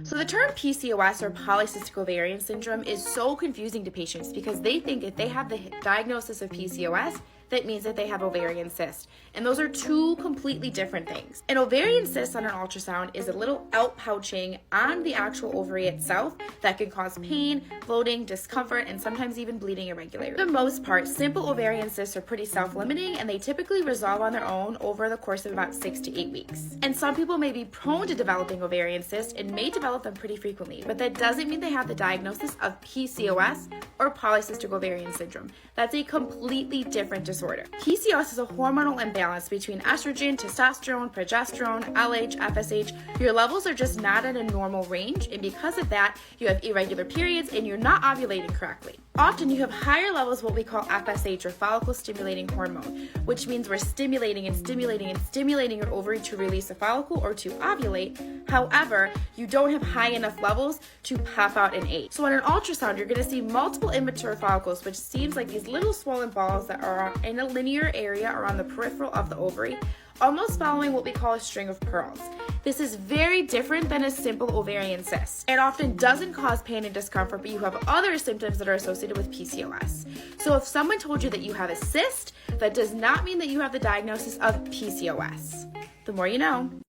So the term PCOS or polycystic ovarian syndrome is so confusing to patients because they think if they have the diagnosis of PCOS, that means that they have ovarian cyst. And those are two completely different things. An ovarian cyst on an ultrasound is a little outpouching on the actual ovary itself that can cause pain, bloating, discomfort, and sometimes even bleeding irregularly. For the most part, simple ovarian cysts are pretty self-limiting and they typically resolve on their own over the course of about 6 to 8 weeks. And some people may be prone to developing ovarian cysts and may develop them pretty frequently, but that doesn't mean they have the diagnosis of PCOS or polycystic ovarian syndrome. That's a completely different disorder. PCOS is a hormonal imbalance between estrogen, testosterone, progesterone, LH, FSH. Your levels are just not at a normal range, and because of that, you have irregular periods and you're not ovulating correctly. Often you have higher levels of what we call FSH or follicle stimulating hormone, which means we're stimulating your ovary to release a follicle or to ovulate. However, you don't have high enough levels to pop out an egg. So on an ultrasound, you're going to see multiple immature follicles, which seems like these little swollen balls that are in a linear area or on the peripheral of the ovary, almost following what we call a string of pearls. This is very different than a simple ovarian cyst. It often doesn't cause pain and discomfort, but you have other symptoms that are associated with PCOS. So if someone told you that you have a cyst, that does not mean that you have the diagnosis of PCOS. The more you know.